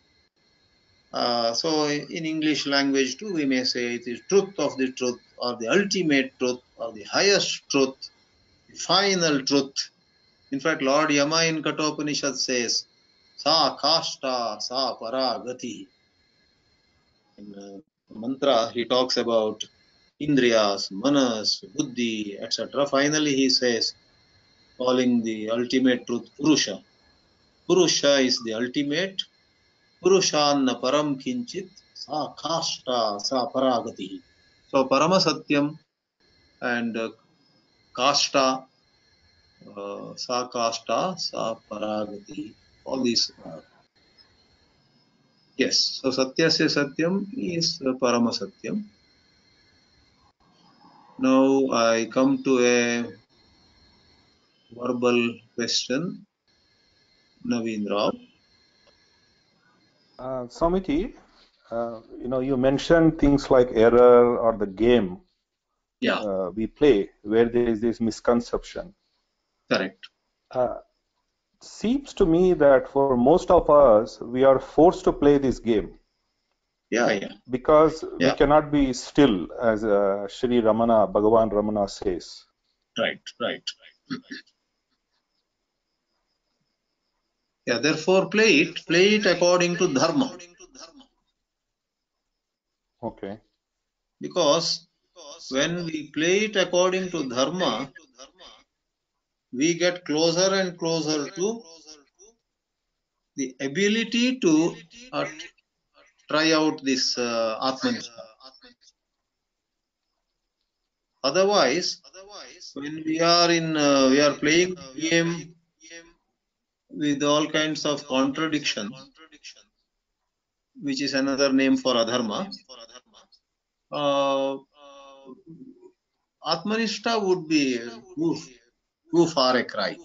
So in English language too, we may say it is truth of the truth, or the ultimate truth, or the highest truth, the final truth. In fact, Lord Yama in Kathopanishad says, Sa Kashta Sa Paragati. In mantra, he talks about Indriyas, Manas, Buddhi, etc. Finally, he says, calling the ultimate truth Purusha. Purusha is the ultimate. Purushanna param kinchit sa kashta sa paragati. So Parama Satyam and kashta, sa kashta sa paragati. All these yes. So Satyasya Satyam is Parama Satyam. Now I come to a verbal question, Naveen Rao. Samiti, you mentioned things like error or the game Yeah, we play where there is this misconception. correct. Uh, Seems to me that for most of us, we are forced to play this game Yeah. because we Yeah, cannot be still, as Shri Ramana, Bhagavan Ramana says. right. Yeah, therefore play it according to dharma. Okay. Because when we play it according to dharma, we get closer and closer to the ability to try out this Atmanishta. Otherwise, when we are playing the game with all kinds of contradictions, which is another name for adharma, uh, Atmanishta would be too far a cry.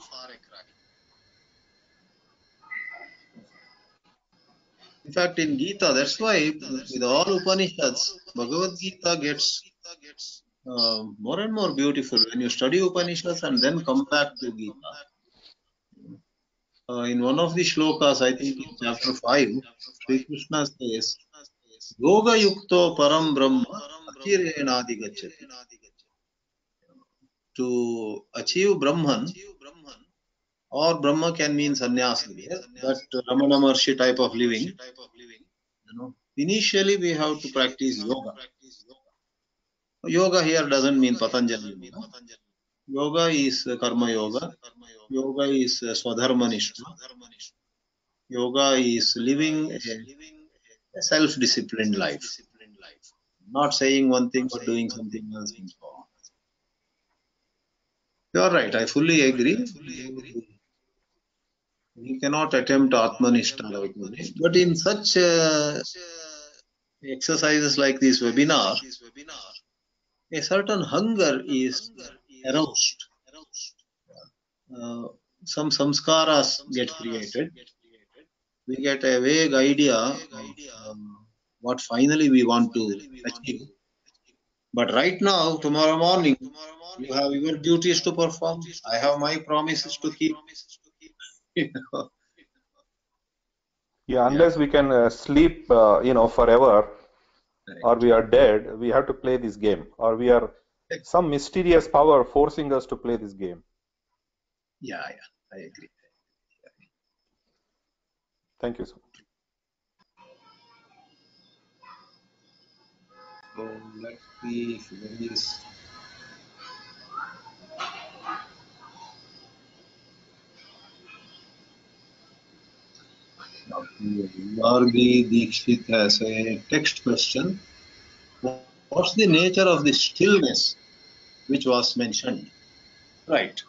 In fact, in Gita, that's why with all Upanishads, Bhagavad Gita gets more and more beautiful. When you study Upanishads and then come back to Gita, in one of the shlokas, I think in chapter 5, Sri Krishna says, Yoga Yukto Param Brahma Achirenadi Gacchati. To achieve Brahman, or Brahma can mean sannyasa here, that Ramana Maharshi type of living, initially we have to practice yoga. Yoga here doesn't mean Patanjali yoga. Yoga is karma yoga. Yoga is swadharma nishta. Yoga is living a self-disciplined life, not saying one thing but doing something else and so on. You are right. I fully agree. We cannot attempt Atmanishta right away. But in such exercises like this webinar, a certain hunger is aroused. Uh, some samskaras get created. We get a vague idea of what finally we want to achieve. But right now, tomorrow morning, you have your duties to perform. I have my promises to keep. Yeah, Yeah, unless we can sleep, forever, or correct. we are dead, we have to play this game, or we are some mysterious power forcing us to play this game. Yeah, I agree. Thank you so much. So let's see if there is. Vargi Dikshit has a text question. What's the nature of the stillness which was mentioned? Right.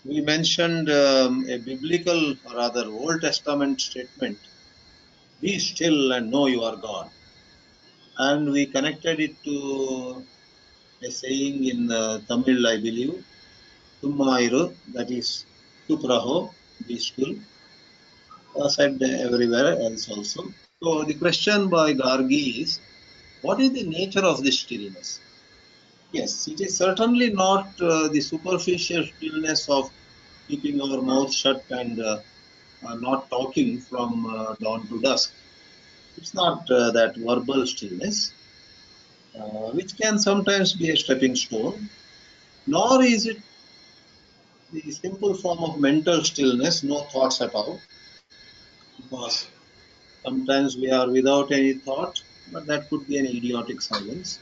We mentioned a biblical, or rather Old Testament statement, be still and know you are God. And we connected it to a saying in Tamil, I believe, Tummairu, that is, Tupraho, be still, said everywhere else also. So the question by Gargi is, what is the nature of this stillness? Yes, it is certainly not the superficial stillness of keeping our mouth shut and not talking from dawn to dusk. It's not that verbal stillness, which can sometimes be a stepping stone, nor is it the simple form of mental stillness, no thoughts at all, because sometimes we are without any thought, but that could be an idiotic silence.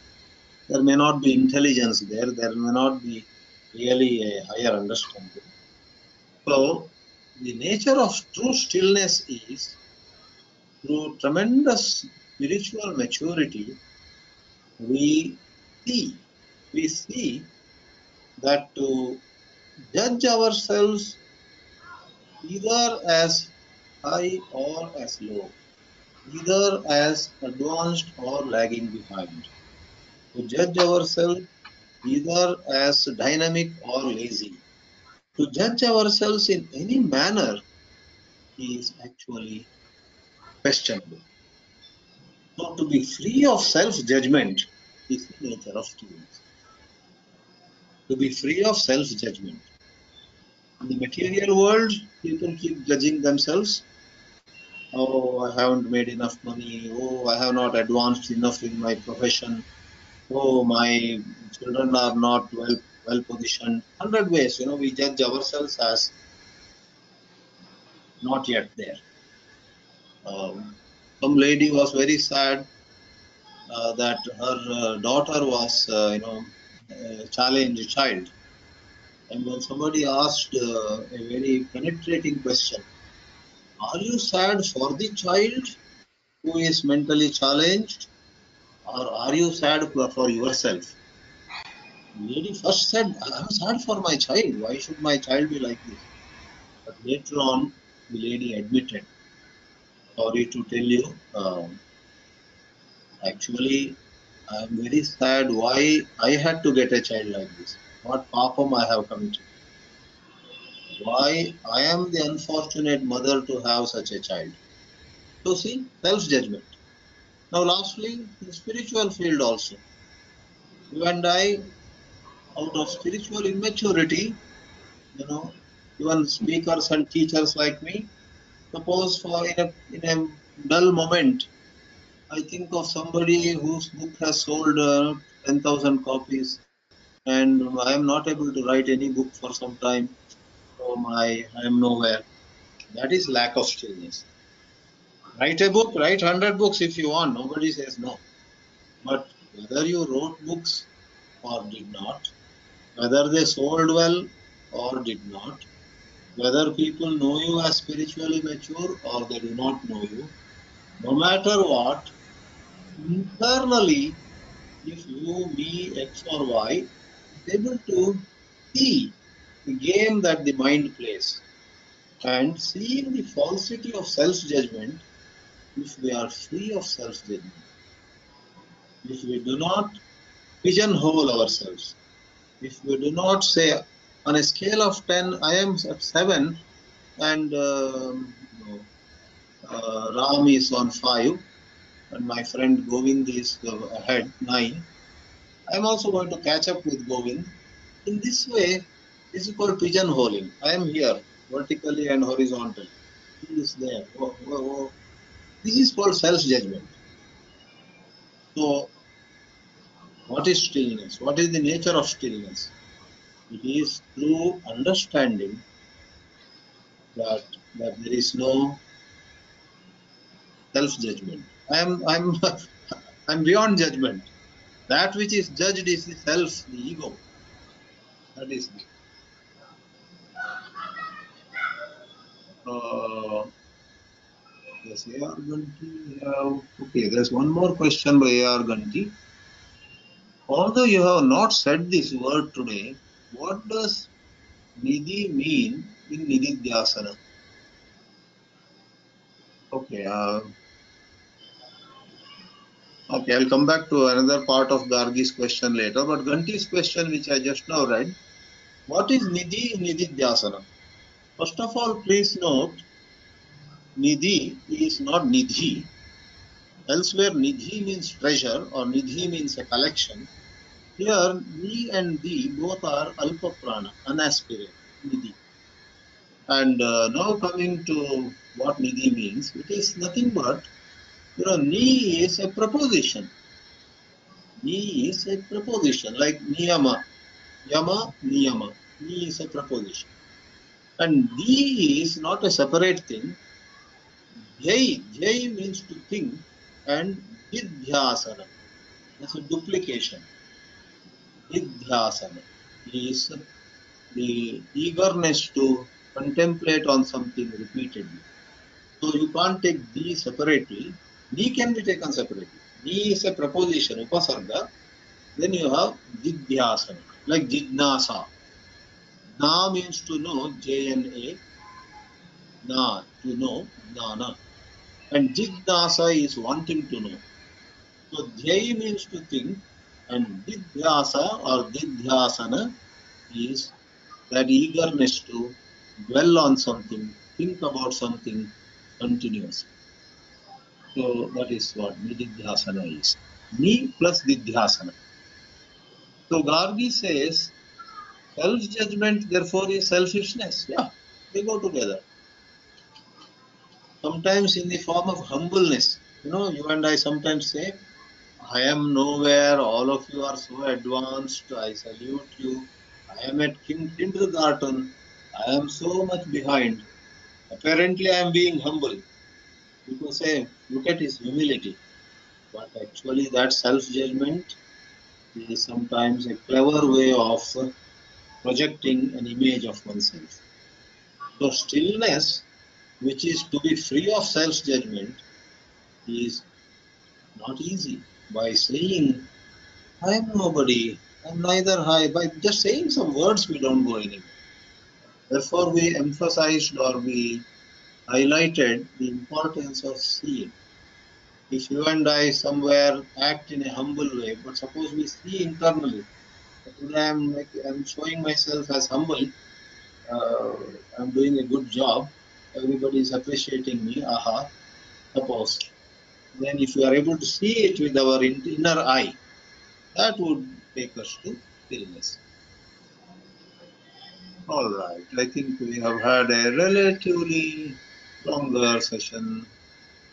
There may not be intelligence there, there may not be really a higher understanding. So, the nature of true stillness is through tremendous spiritual maturity, we see, we see that to judge ourselves either as high or as low, either as advanced or lagging behind. To judge ourselves either as dynamic or lazy. To judge ourselves in any manner is actually questionable. So to be free of self-judgment is the nature of stillness. To be free of self-judgment. In the material world, people keep judging themselves. Oh, I haven't made enough money. Oh, I have not advanced enough in my profession. Oh, my children are not well positioned. 100 ways, we judge ourselves as not yet there. Some lady was very sad that her daughter was, a challenged child. And when somebody asked a very penetrating question, are you sad for the child who is mentally challenged, or are you sad for yourself? The lady first said, I'm sad for my child. Why should my child be like this? But later on, the lady admitted, sorry to tell you, actually, I'm very sad why I had to get a child like this. What papam I have committed. Why I am the unfortunate mother to have such a child. So see, self-judgment. Now lastly, in spiritual field also, you and I, out of spiritual immaturity, even speakers and teachers like me, suppose for in a dull moment, I think of somebody whose book has sold 10,000 copies, and I am not able to write any book for some time. So I am nowhere. That is lack of stillness. Write a book, write 100 books if you want. Nobody says no. But whether you wrote books or did not, whether they sold well or did not, whether people know you as spiritually mature or they do not know you, no matter what, internally, if you, me, X or Y is able to see the game that the mind plays and seeing the falsity of self-judgment, if we are free of self-judgment, if we do not pigeonhole ourselves, if we do not say on a scale of 10, I am at 7 and Ram is on 5 and my friend Govind is ahead 9, I am also going to catch up with Govind. In this way, this is called pigeonholing. I am here vertically and horizontally. He is there. This is called self-judgment. So, what is stillness? What is the nature of stillness? It is through understanding that there is no self-judgment. I'm I'm beyond judgment. That which is judged is the self, the ego. That is yes, A.R. Ganti. Okay, there's one more question by A.R. Ganti. Although you have not said this word today, what does Nidhi mean in Nididhyasana? Okay, okay, I'll come back to another part of Gargi's question later. But Ganti's question, which I just now read, what is Nidhi in Nididhyasana? First of all, please note, Nidhi is not Nidhi. Elsewhere, Nidhi means treasure or Nidhi means a collection. Here, Ni and Di both are Alpa Prana, unaspirate, Nidhi. And now coming to what Nidhi means, it is nothing but, Ni is a preposition. Ni is a preposition like Niyama, Yama, Niyama. Ni is a preposition. And Di is not a separate thing. Jai means to think, and Didhyasana. That's a duplication. Didhyasana is the eagerness to contemplate on something repeatedly. So you can't take Di separately. Ni can be taken separately. Ni is a preposition, upasarga. Then you have Didhyasana, like Jidnasa. Na means to know, Jna. Na, to know, Jnana. And Jidnasa is wanting to know. So Jai means to think, And didhyasa or didhyasana is that eagerness to dwell on something, think about something continuously. So that is what nididhyasana is. Ni plus didhyasana. So Gargi says self-judgment therefore is selfishness. Yeah, they go together. Sometimes in the form of humbleness. You know, you and I sometimes say, I am nowhere, all of you are so advanced, I salute you. I am at kindergarten, I am so much behind. Apparently I am being humble. People say, look at his humility. But actually that self-judgment is sometimes a clever way of projecting an image of oneself. So stillness, which is to be free of self-judgment, is not easy. By saying, I am nobody, I am neither high, by just saying some words we don't go anywhere. Therefore we emphasized or we highlighted the importance of seeing. If you and I somewhere act in a humble way, but suppose we see internally, today I'm showing myself as humble, I'm doing a good job, everybody is appreciating me, aha, suppose. Then if we are able to see it with our inner eye, that would take us to stillness. All right, I think we have had a relatively longer session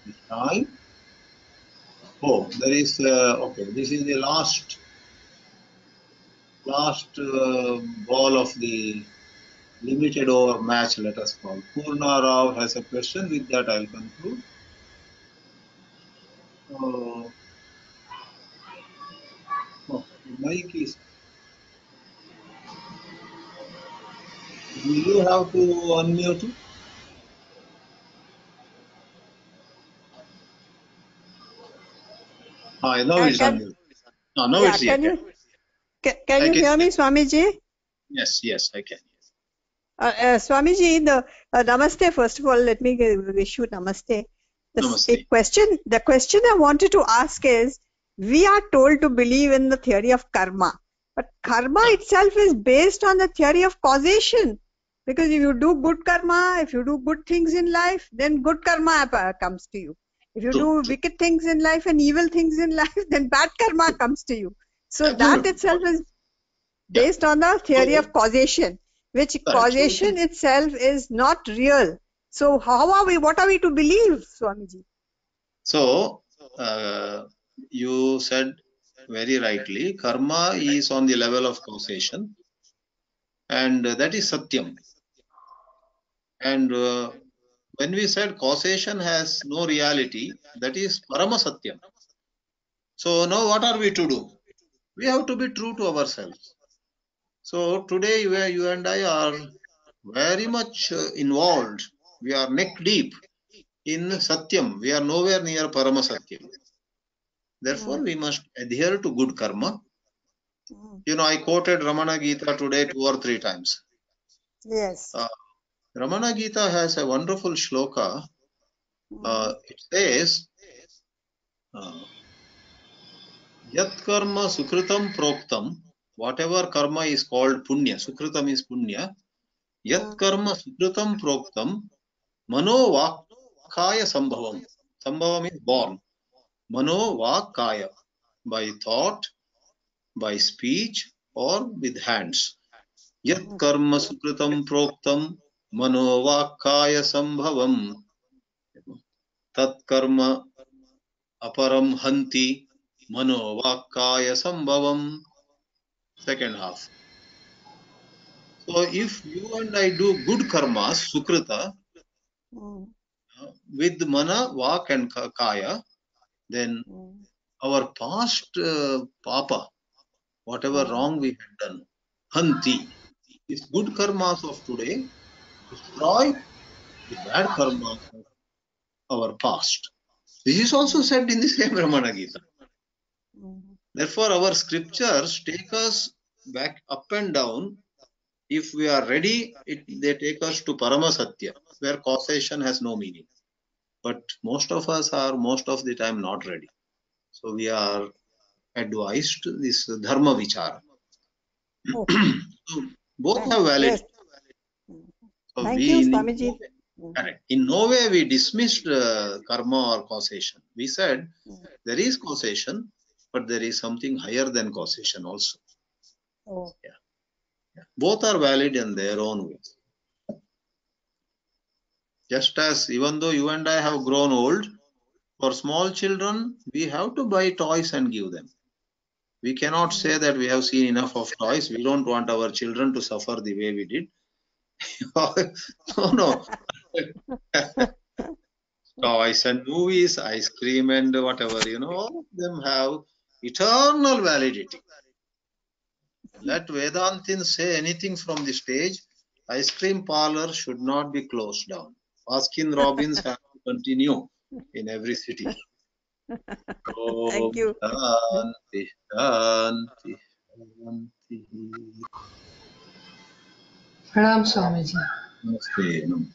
this time. Oh, there is, okay, this is the last ball of the limited over match, let us call. Purna Rao has a question. With that, I'll conclude. Oh, the mic is. Do you have to unmute it? Now it's Can unmuted. Now yeah, it's here. can I you can hear hear. me, Swamiji? Yes, I can. Swamiji, namaste. First of all, let me wish you namaste. Namaste. The question I wanted to ask is: we are told to believe in the theory of karma, but karma Yeah, itself is based on the theory of causation. Because if you do good karma, if you do good things in life, then good karma comes to you. If you true, do wicked things in life and evil things in life, then bad karma true. comes to you. So that Absolutely. itself is Yeah. based on the theory So, of causation, which correct. So, causation itself is not real. So what are we to believe, Swamiji? so you said very rightly, karma is on the level of causation, and that is satyam. And when we said causation has no reality, that is parama satyam. So now what are we to do? We have to be true to ourselves. So today you and I are very much involved. We are neck deep in satyam. We are nowhere near parama satyam. Therefore, we must adhere to good karma. You know, I quoted Ramana Gita today 2 or 3 times. Yes. Ramana Gita has a wonderful shloka. It says, Yat karma sukritam proktam, whatever karma is called punya, sukritam is punya, yat karma sukritam proktam, mano vakaya sambhavam. Sambhavam is born. Mano vakaya, by thought, by speech, or with hands. Yat karma sukritam proktam, mano vakaya sambhavam. Tat karma aparam hanti, mano vakaya sambhavam. Second half. So if you and I do good karmas, sukrita, with mana, vak and kaya, then our past papa, whatever wrong we had done, hanti, these good karmas of today destroy the bad karmas of our past. This is also said in the same Ramana Gita. Therefore, our scriptures take us back up and down. If we are ready, they take us to Parama Satya, where causation has no meaning. But most of us are most of the time not ready. So we are advised this dharma vichara. Oh. So both have valid. Yes. So Thank we you, in Swamiji. correct. In no way we dismissed karma or causation. We said there is causation, but there is something higher than causation also. Oh. Yeah. Both are valid in their own ways. Just as even though you and I have grown old, for small children, we have to buy toys and give them. We cannot say that we have seen enough of toys. We don't want our children to suffer the way we did. No. Toys and movies, ice cream and whatever, all of them have eternal validity. Let Vedantins say anything from the stage, ice cream parlor should not be closed down. Baskin Robbins have to continue in every city. Thank you. Shanti, Shanti, Shanti. Pranam Swamiji. Namaste.